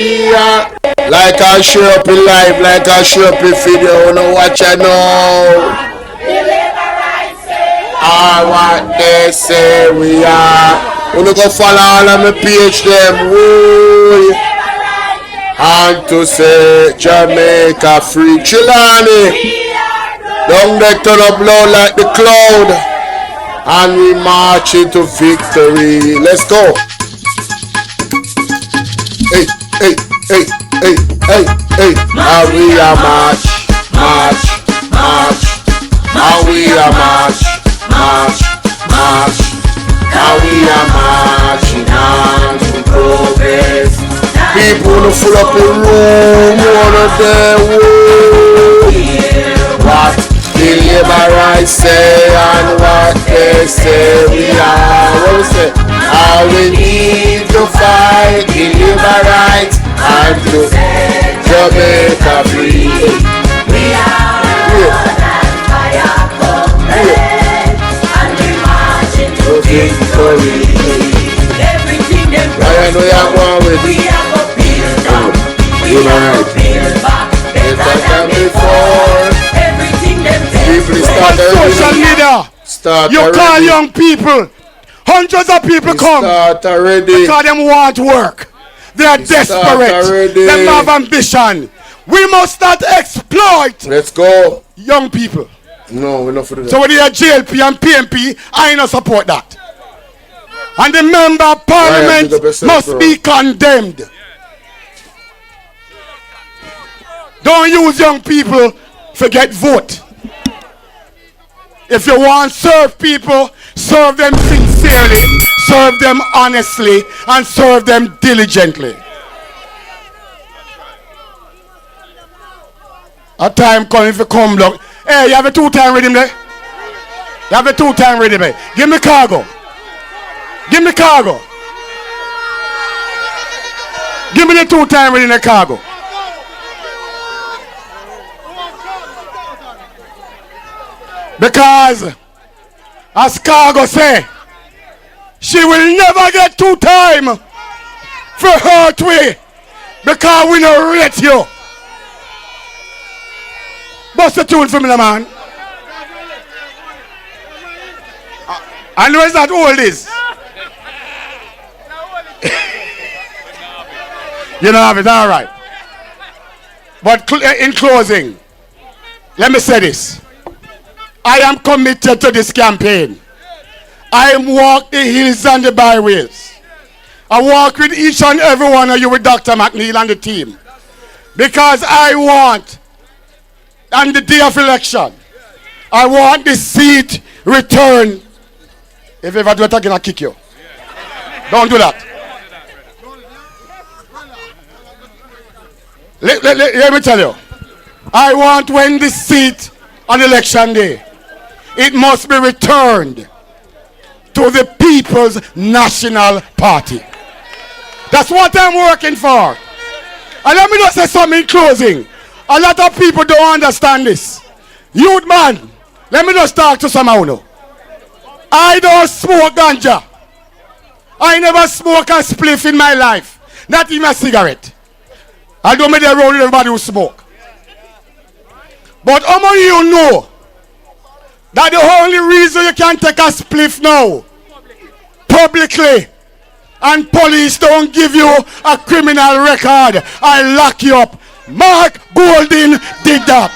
Yeah. Like I show up in live, like I show up in video, you know what you know. All what they say we are. You go follow all of my page them. Woo. And to say Jamaica free Trelawney. Down there turn up low like the cloud. And we march into victory. Let's go. Hey, hey, hey, hey, hey, hey. Now we are march, march, march. Now we are march, march, march. Now we are marching on to progress. People who full up the room, one of them, whoa. What the liberals say and what they say we are. What we say? All we need to fight the labor rights and to Jamaica free. We are fire comrades and we march into victory. Everything them we are one with. We are go build up. We are go build back better than before. Everything them people start social media. Start you already. Call young people. Hundreds of people come because them want work. They are desperate. They have ambition. We must start exploit. Let's go. Young people. No, we're not for that. So when you are JLP and PMP, I don't support that. And the member of parliament must be condemned. Don't use young people to get vote. If you want to serve people, serve them sincerely, serve them honestly, and serve them diligently. A time coming for come look. Hey, you have a 2-time ready there? You have a 2-time ready there? Give me cargo. Give me cargo. Give me the 2-time ready in the cargo. Because, as Cargo say, she will never get 2 time for her way because we don't rate you. Bust the tune for me, man. I know it's not old is. You don't have it, all right. But in closing, let me say this. I am committed to this campaign. I walk the hills and the byways. I walk with each and every one of you with Dr. McNeil and the team. Because I want, on the day of election, I want the seat returned. If you ever do it again, I'll kick you. Don't do that. Let me tell you. I want when the seat on election day, it must be returned to the People's National Party. That's what I'm working for. And let me just say something in closing. A lot of people don't understand this. Youth man, let me just talk to someone now. I don't smoke ganja. I never smoke a spliff in my life. Not even a cigarette. I don't make the road with everybody who smoke. But how many of you know that the only reason you can take a spliff now publicly and police don't give you a criminal record, I lock you up. Mark Golding did that.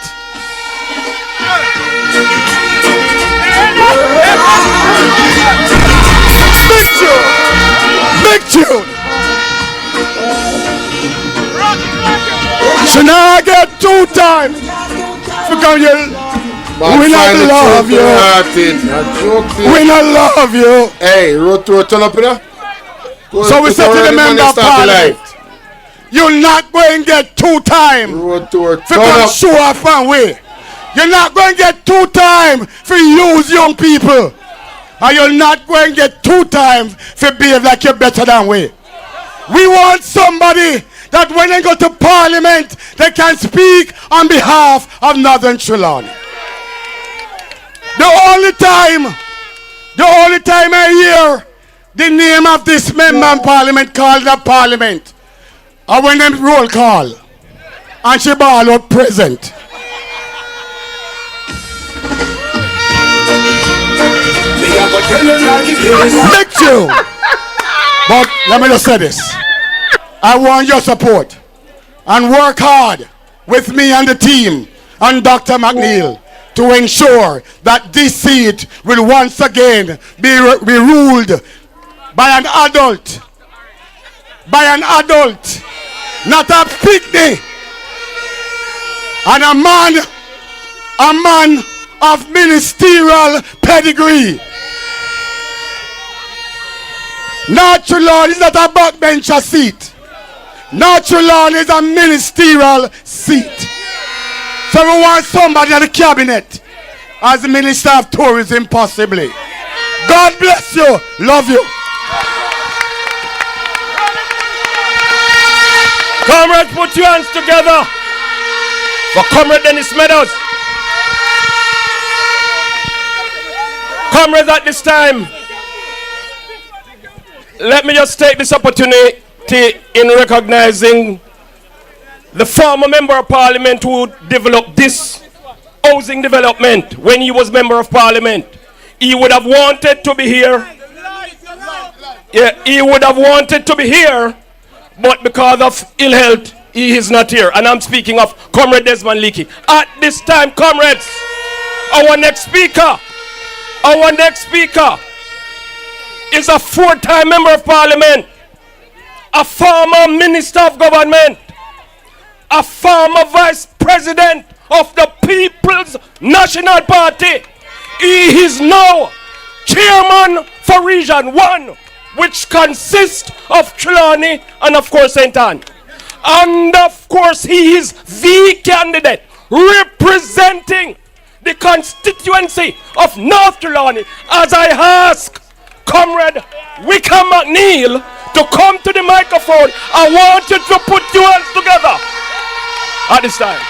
Big tune. Should I get 2 times? Because we not love you. We not love you. Hey, road to turn up here. So we said to the member of parliament, you're not going to get 2 times for come show off and way. You're not going to get 2 times for use young people. And you're not going to get 2 times for behave like you're better than we. We want somebody that when they go to parliament, they can speak on behalf of Northern Trelawney. The only time I hear the name of this member of parliament called the parliament, I when them roll call. And she ball out present. Make you. But let me just say this. I want your support. And work hard with me and the team and Dr. McNeil to ensure that this seat will once again be ruled by an adult. By an adult. Not a picnic. And a man of ministerial pedigree. North Trelawney is not a backbencher seat. North Trelawney is a ministerial seat. So we want somebody in the cabinet as the Minister of Tourism possibly. God bless you. Love you. Comrades, put your hands together for Comrade Dennis Meadows. Comrades, at this time, let me just take this opportunity in recognizing the former member of parliament who developed this housing development when he was member of parliament. He would have wanted to be here. Yeah, he would have wanted to be here, but because of ill health, he is not here. And I'm speaking of Comrade Desmond Leakey. At this time, comrades, our next speaker is a four-time member of parliament, a former minister of government, a former vice president of the People's National Party. He is now chairman for Region 1, which consists of Trelawney and of course St. Anne. And of course he is the candidate representing the constituency of North Trelawney. As I ask Comrade Wickham McNeil to come to the microphone, I want you to put your hands together at this time.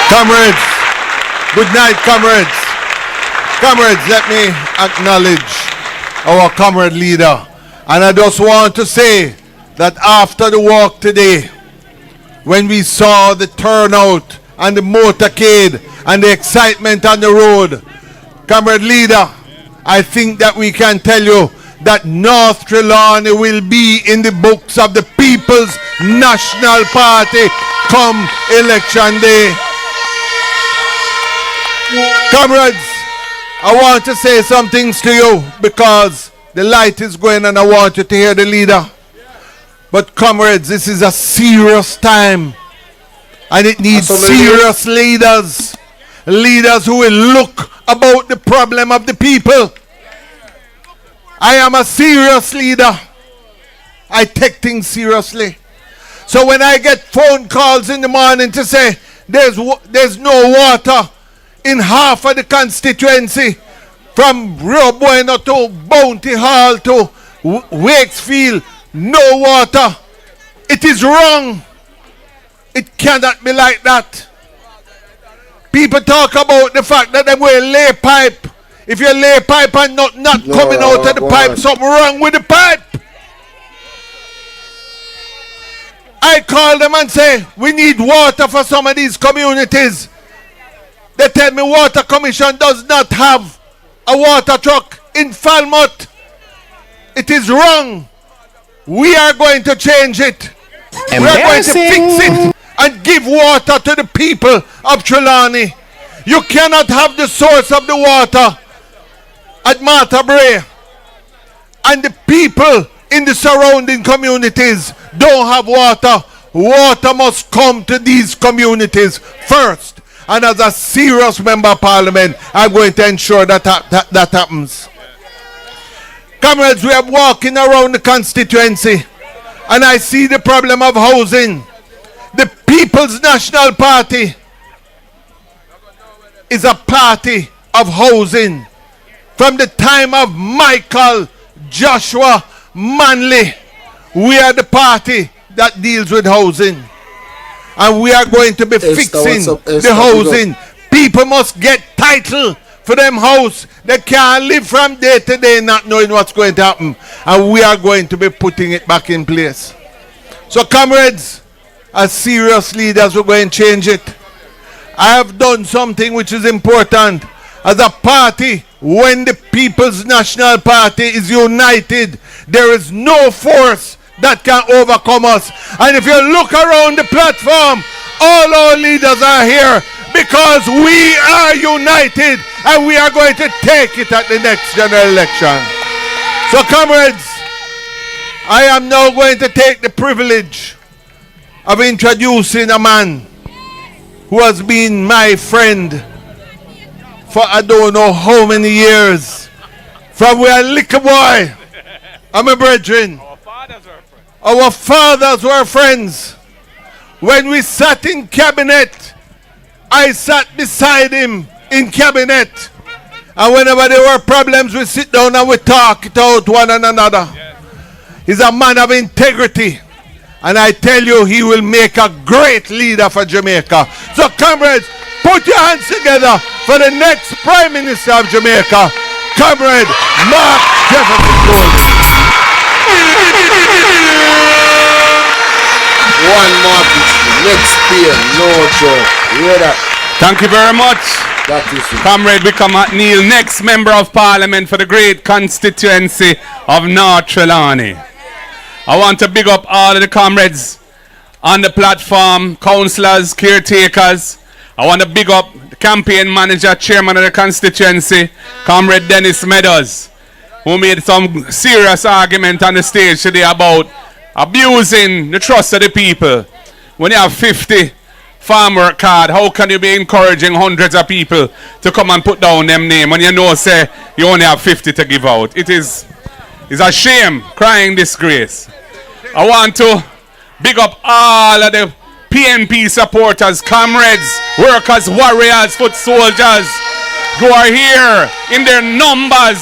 Comrades, good night, comrades. Comrades, let me acknowledge our comrade leader. And I just want to say that after the walk today, when we saw the turnout and the motorcade and the excitement on the road, comrade leader, I think that we can tell you that North Trelawney will be in the books of the People's National Party come election day. Comrades, I want to say some things to you because the light is going and I want you to hear the leader. But comrades, this is a serious time and it needs serious leaders. Leaders who will look about the problem of the people. I am a serious leader. I take things seriously. So when I get phone calls in the morning to say there's no water in half of the constituency, from Rio Bueno to Bounty Hall to Wakefield, no water. It is wrong. It cannot be like that. People talk about the fact that they will lay pipe. If you lay pipe and not coming out of the pipe, something wrong with the pipe. I call them and say, we need water for some of these communities. They tell me Water Commission does not have a water truck in Falmouth. It is wrong. We are going to change it. We are going to fix it and give water to the people of Trelawney. You cannot have the source of the water at Martha Bray and the people in the surrounding communities don't have water. Water must come to these communities first. And as a serious member of parliament, I'm going to ensure that that happens. Comrades, we are walking around the constituency and I see the problem of housing. The People's National Party is a party of housing. From the time of Michael, Joshua, Manley, we are the party that deals with housing. and we are going to be fixing the housing. People must get title for them house. They can't live from day to day not knowing what's going to happen, and we are going to be putting it back in place. So comrades, as serious leaders, we're going to change it. I have done something which is important. As a party, when the People's National Party is united, there is no force that can overcome us. And if you look around the platform, all our leaders are here because we are united and we are going to take it at the next general election. So comrades, I am now going to take the privilege of introducing a man who has been my friend for I don't know how many years. From we are little boy, I'm a brethren. Our fathers were friends. When we sat in cabinet, I sat beside him in cabinet. And whenever there were problems, we sit down and we talk it out one and another. He's a man of integrity. And I tell you, he will make a great leader for Jamaica. So comrades, put your hands together for the next Prime Minister of Jamaica, Comrade Mark Jefferson Golden. One mark is the next year, no joke. You hear that? Thank you very much. That is it. Comrade mcneil, next Member of Parliament for the great constituency of North Trelawney. I want to big up all of the comrades on the platform, councillors, caretakers. I want to big up the campaign manager, chairman of the constituency, Comrade Dennis Meadows, who made some serious argument on the stage today about abusing the trust of the people. When you have 50 farm work card, how can you be encouraging hundreds of people to come and put down them name when you know, say, you only have 50 to give out? It's a shame, crying disgrace. I want to big up all of the PNP supporters, comrades, workers, warriors, foot soldiers who are here in their numbers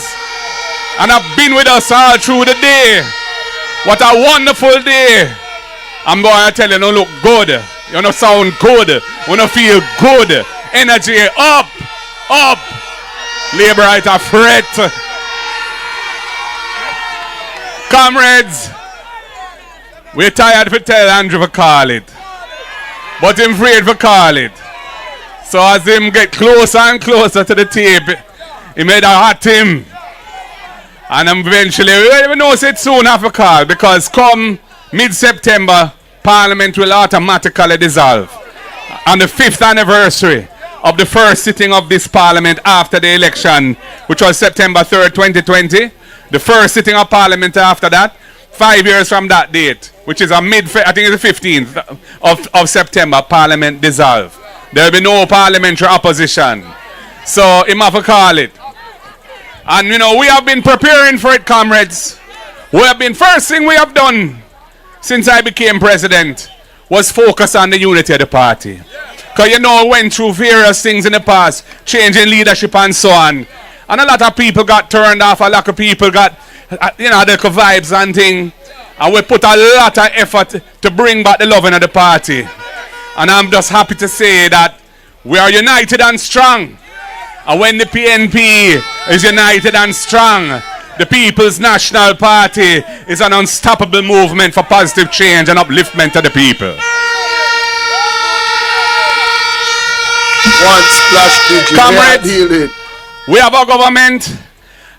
and have been with us all through the day. What a wonderful day. I'm going to tell you, you look good. You don't sound good. You don't feel good. Energy up, up. Labor right a fret. Comrades, we're tired to tell Andrew to call it. But him afraid to call it. So as him get closer and closer to the tape, he made a hot him. And eventually, we know it soon have a call, because come mid-September, Parliament will automatically dissolve. On the 5th anniversary of the first sitting of this Parliament after the election, which was September 3rd, 2020, the first sitting of Parliament after that, 5 years from that date, which is I think it's the 15th of September, Parliament dissolve. There will be no parliamentary opposition. So, him have to call it. And you know, we have been preparing for it, comrades. First thing we have done since I became president was focus on the unity of the party. Because you know, went through various things in the past, changing leadership and so on. And a lot of people got turned off, a lot of people got, you know, the vibes and things. And we put a lot of effort to bring back the loving of the party. And I'm just happy to say that we are united and strong. And when the PNP is united and strong, the People's National Party is an unstoppable movement for positive change and upliftment of the people. One splash digit. Comrades, we have a government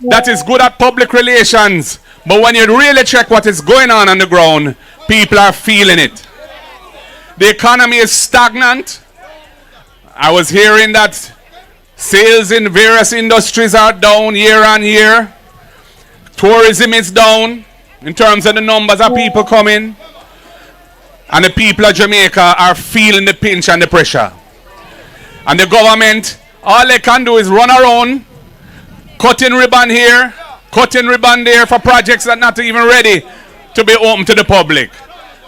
that is good at public relations, but when you really check what is going on the ground, people are feeling it. The economy is stagnant. I was hearing that sales in various industries are down year on year. Tourism is down in terms of the numbers of people coming. And the people of Jamaica are feeling the pinch and the pressure. And the government, all they can do is run around, cutting ribbon here, cutting ribbon there for projects that are not even ready to be open to the public.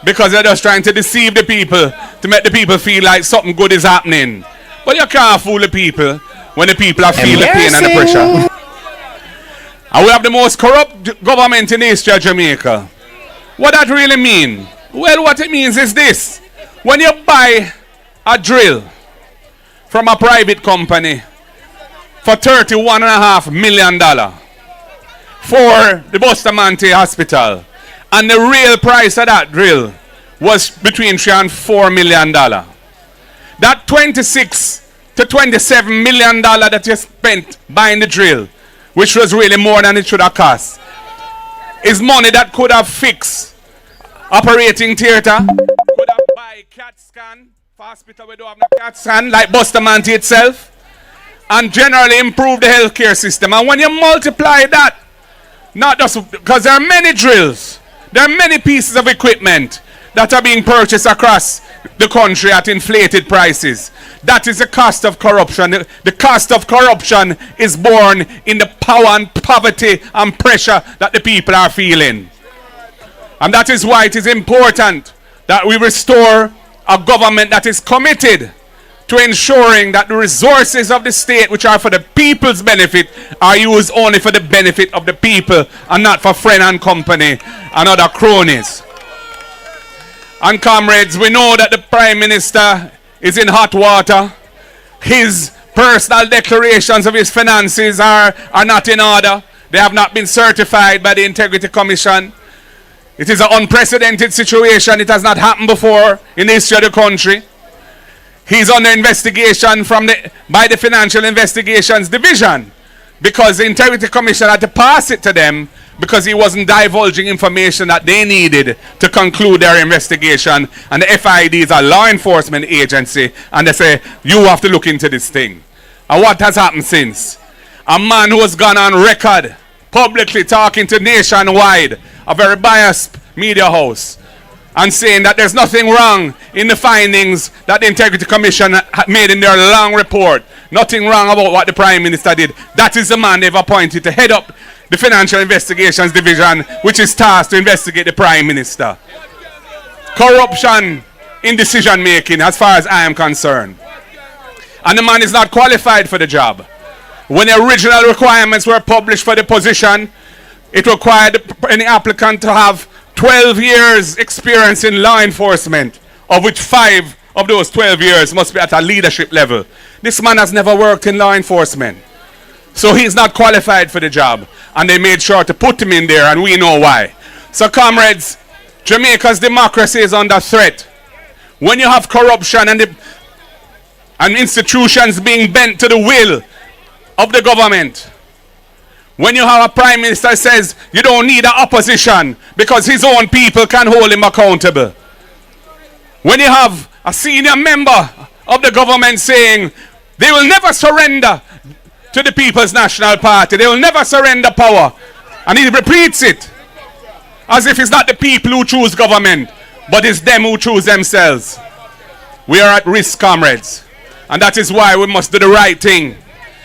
Because they're just trying to deceive the people, to make the people feel like something good is happening. But you can't fool the people when the people are feeling the pain and the pressure. And we have the most corrupt government in the history of Jamaica. What that really mean? Well, what it means is this. When you buy a drill from a private company for $31.5 million for the Bustamante Hospital, and the real price of that drill was between $3 and $4 million. That $26 to $27 million that you spent buying the drill, which was really more than it should have cost, is money that could have fixed operating theater, could have buy CAT scan for hospital where they don't have no CAT scan, like Bustamante itself, and generally improve the healthcare system. And when you multiply that, not just because there are many drills, there are many pieces of equipment that are being purchased across the country at inflated prices. That is the cost of corruption. The cost of corruption is born in the power and poverty and pressure that the people are feeling. And that is why it is important that we restore a government that is committed to ensuring that the resources of the state, which are for the people's benefit, are used only for the benefit of the people and not for friend and company and other cronies. And comrades, we know that the Prime Minister is in hot water. His personal declarations of his finances are not in order. They have not been certified by the Integrity Commission. It is an unprecedented situation. It has not happened before in the history of the country. He's under investigation by the Financial Investigations Division because the Integrity Commission had to pass it to them because he wasn't divulging information that they needed to conclude their investigation. And the FID is a law enforcement agency, and they say, you have to look into this thing. And what has happened since? A man who has gone on record publicly talking to Nationwide, a very biased media house, and saying that there's nothing wrong in the findings that the Integrity Commission made in their long report. Nothing wrong about what the Prime Minister did. That is the man they've appointed to head up the Financial Investigations Division, which is tasked to investigate the Prime Minister. Corruption in decision making, as far as I am concerned. And the man is not qualified for the job. When the original requirements were published for the position, it required any applicant to have 12 years experience in law enforcement, of which 5 of those 12 years must be at a leadership level. This man has never worked in law enforcement. So he's not qualified for the job. And they made sure to put him in there, and we know why. So comrades, Jamaica's democracy is under threat. When you have corruption and institutions being bent to the will of the government, when you have a Prime Minister says you don't need an opposition because his own people can hold him accountable. When you have a senior member of the government saying they will never surrender to the People's National Party, they will never surrender power, and he repeats it as if it's not the people who choose government, but it's them who choose themselves. We are at risk, comrades, and that is why we must do the right thing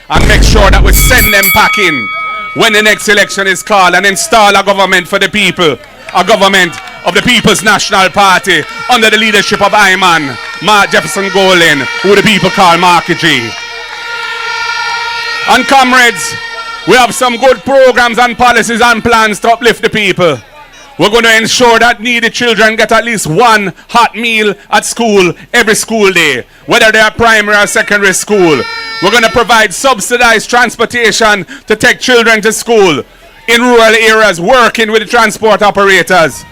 and make sure that we send them back in when the next election is called and install a government for the people, a government of the People's National Party under the leadership of Iman, Mark Jefferson Golin, who the people call Marky G. And comrades, we have some good programs and policies and plans to uplift the people. We're going to ensure that needy children get at least one hot meal at school every school day, whether they are primary or secondary school. We're going to provide subsidized transportation to take children to school in rural areas, working with the transport operators.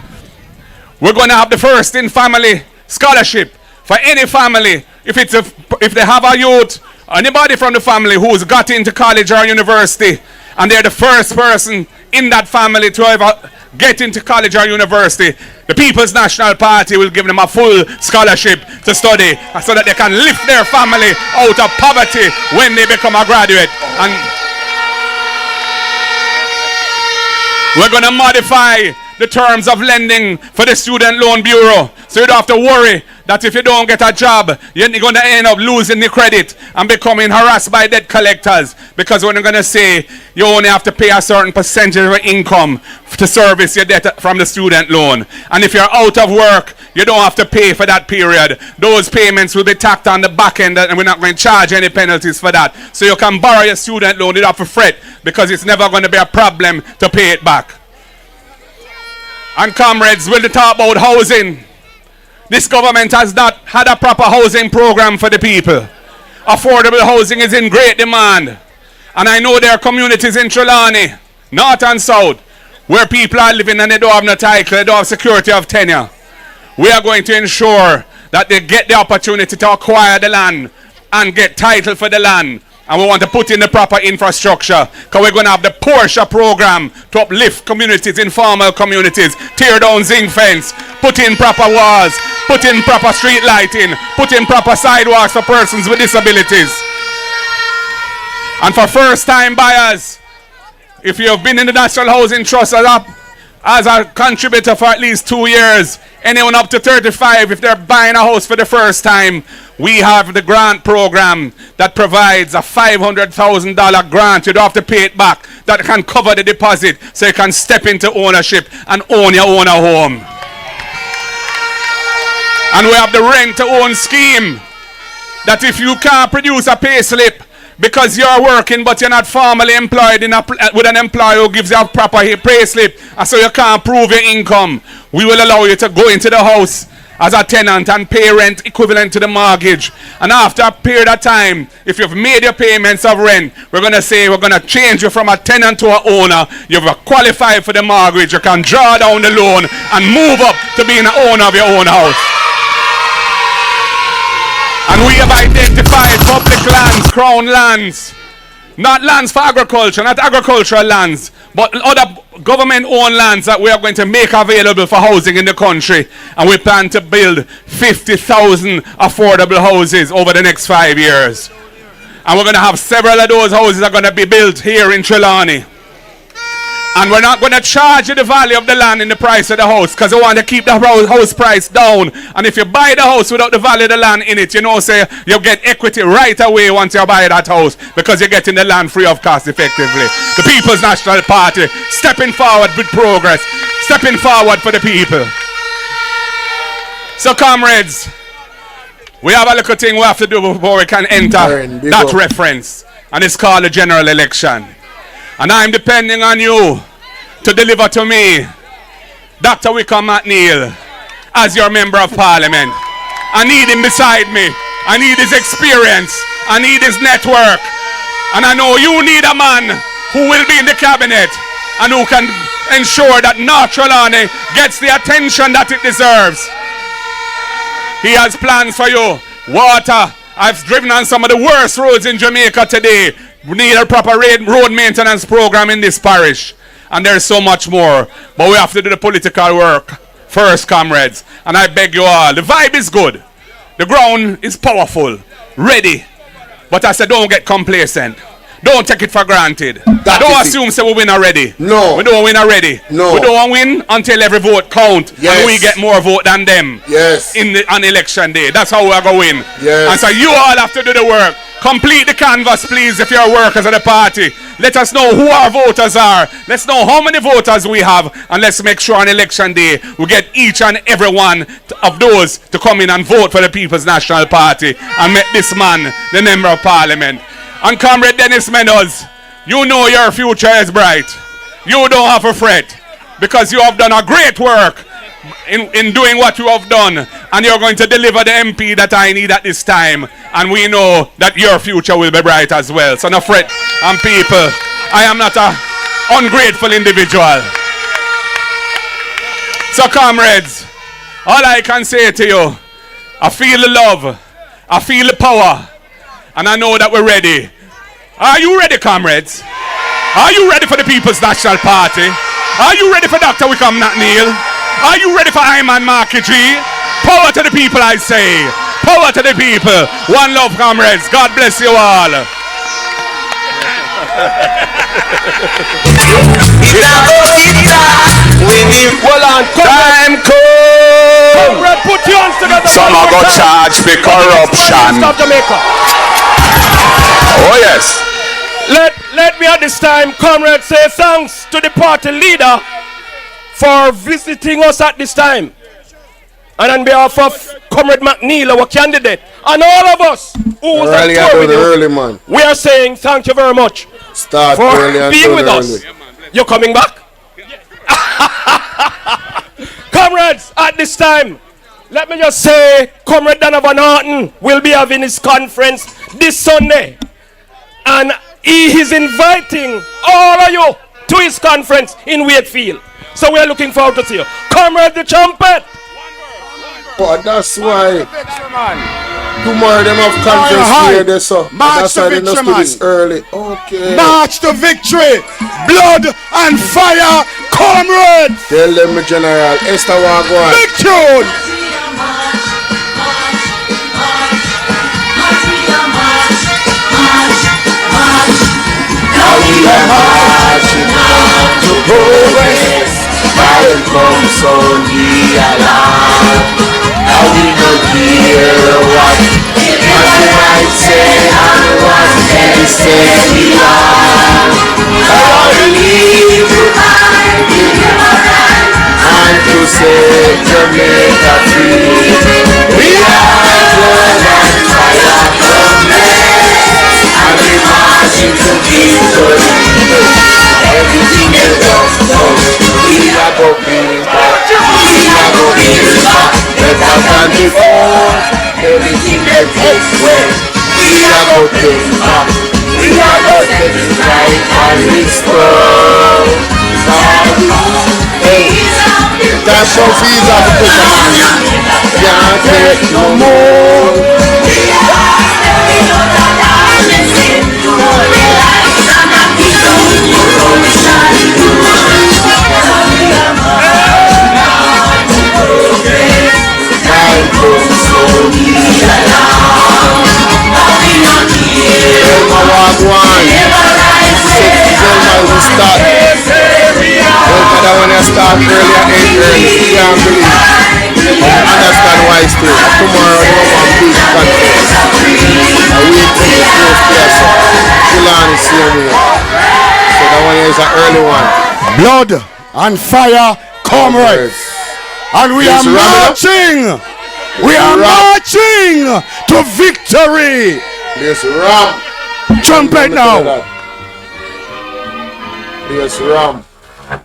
We're going to have the first in family scholarship for any family. If they have a youth, anybody from the family who's got into college or university, and they're the first person in that family to ever get into college or university, the People's National Party will give them a full scholarship to study so that they can lift their family out of poverty when they become a graduate. And we're going to modify the terms of lending for the Student Loan Bureau, so you don't have to worry that if you don't get a job, you're going to end up losing the credit and becoming harassed by debt collectors, because we're going to say you only have to pay a certain percentage of your income to service your debt from the student loan. And if you're out of work, you don't have to pay for that period. Those payments will be tacked on the back end, and we're not going to charge any penalties for that. So you can borrow your student loan, you don't have to fret, because it's never going to be a problem to pay it back. And comrades, we'll talk about housing. This government has not had a proper housing program for the people. Affordable housing is in great demand. And I know there are communities in Trelawney, north and south, where people are living and they don't have no title, they don't have security of tenure. We are going to ensure that they get the opportunity to acquire the land and get title for the land. And we want to put in the proper infrastructure, because we're going to have the Porsche program to uplift communities, informal communities, tear down zinc fence, put in proper walls, put in proper street lighting, put in proper sidewalks for persons with disabilities. And for first-time buyers, if you have been in the National Housing Trust as a contributor for at least 2 years, anyone up to 35, if they're buying a house for the first time, we have the grant program that provides a $500,000 grant. You don't have to pay it back. That can cover the deposit so you can step into ownership and own your own home. And we have the rent-to-own scheme that if you can't produce a pay slip because you're working but you're not formally employed with an employer who gives you a proper pay slip, and so you can't prove your income, we will allow you to go into the house as a tenant and pay rent equivalent to the mortgage. And after a period of time, if you've made your payments of rent, we're going to say we're going to change you from a tenant to an owner. You've qualified for the mortgage. You can draw down the loan and move up to being an owner of your own house. And we have identified public lands, crown lands, not lands for agriculture, not agricultural lands, but other government-owned lands that we are going to make available for housing in the country. And we plan to build 50,000 affordable houses over the next 5 years. And we're going to have several of those houses are going to be built here in Trelawney. And we're not going to charge you the value of the land in the price of the house, because we want to keep the house price down. And if you buy the house without the value of the land in it, you know, say you get equity right away once you buy that house, because you're getting the land free of cost effectively. The People's National Party stepping forward with progress, stepping forward for the people. So comrades, we have a little thing we have to do before we can enter that reference, and it's called the general election. And I'm depending on you to deliver to me Dr. mcneil as your member of parliament. I need him beside me. I need his experience. I need his network. And I know you need a man who will be in the cabinet and who can ensure that North Trelawney gets the attention that it deserves. He has plans for you. Water. I've driven on some of the worst roads in Jamaica today. We need a proper road maintenance program in this parish. And there's so much more. But we have to do the political work first, comrades. And I beg you all, the vibe is good. The ground is powerful, ready. But I said, don't get complacent. Don't take it for granted. Don't assume say we win already. No. We don't win already. No. We don't win until every vote count. Yes. And we get more vote than them. Yes. On election day. That's how we're going to win. Yes. And so you all have to do the work. Complete the canvas, please, if you're workers of the party. Let us know who our voters are. Let's know how many voters we have. And let's make sure on election day we get each and every one of those to come in and vote for the People's National Party and make this man the member of parliament. And Comrade Dennis Meadows, you know your future is bright. You don't have to fret, because you have done a great work in doing what you have done, and you're going to deliver the MP that I need at this time, and we know that your future will be bright as well. So no fret, and people, I am not an ungrateful individual. So comrades, all I can say to you, I feel the love, I feel the power, and I know that we're ready. Are you ready, comrades? Are you ready for the People's National Party? Are you ready for Dr. mcneil? Are you ready for Iman Marky G? Power to the people, I say. Power to the people. One love, comrades. God bless you all. Well on, Time come. comrade, put your hands together. Some are going to charge for corruption. Of Jamaica. Oh yes. Let me at this time, comrade, say thanks to the party leader for visiting us at this time. And on behalf of Comrade mcneil, our candidate, and all of us who was Early at and with you, early, man. we are saying thank you very much Start for early and being with early. us. You're coming back? Comrades, at this time, Let me just say, Comrade Donovan Horton will be having his conference this Sunday. And he is inviting all of you to his conference in Wakefield. So we are looking forward to see you. Comrade the Trumpet. But that's why tomorrow them have conference here there, so March that's why to they victory, must do this early. Okay. March to victory. Blood and fire, comrades. Tell them, General. Esther Wagwan. Big tune. Now we are marching on to progress. Welcome, sound the alarm. Now we don't hear what you might say and what they say we are. Now we leave behind and to say Jamaica free. We are blood and fire progress, and we marching to victory. Everything is done, we are going back. We are going back. Better than before. Everything that takes way. We are going back. We are going to get it right and restore. Hey, that's so easy to push a man. Can't take no more. We are stepping out of darkness into the light. Start early and end early. You can't believe it. Understand why it's still. Tomorrow they want one big conference. A week to the first place. Trelawney same way. So that one is an early one. Blood and fire, comrades. And we are marching. We are marching to victory. There's Ram. Trumpet now. There's Ram.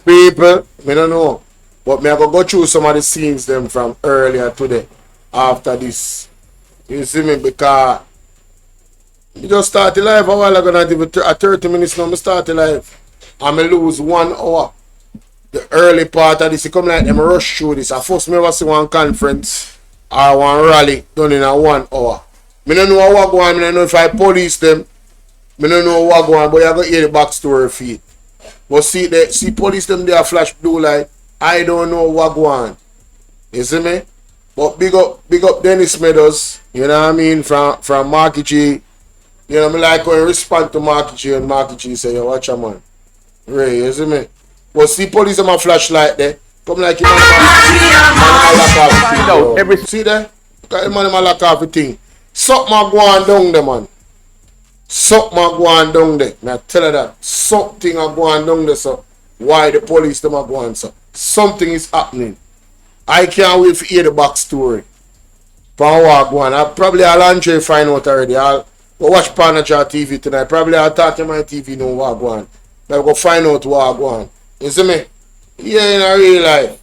People, I don't know, but me I go through some of the scenes them from earlier today after this. You see me, because you just started live a while ago, not even 30 minutes now, I start live and I lose 1 hour. The early part of this, it come like them rush through this. I first never see one conference or one rally done in a 1 hour. I don't know what go on, I don't know if I police them, I don't know what go on, but you got to hear the backstory feed. But see police them there flash blue light. I don't know what go on. You see me? But big up Dennis Meadows, you know what I mean, from Marky G. You know, I like when I respond to Marky G and Marky G say, yo, watch a man. Ray, you see me? But see police them a flashlight there. Come like you man lock off everything. See there? Because man lock off everything. Something go on down there, man. Something go on down there. Now tell her that. Something go on down there, so why the police them go on, so something is happening. I can't wait to hear the backstory. From what go on. I'll Andre find out already. I'll go watch Panacha TV tonight. Probably I'll talk to my TV know what go on. I'll go find out what go on. You see me? Yeah, in a real life.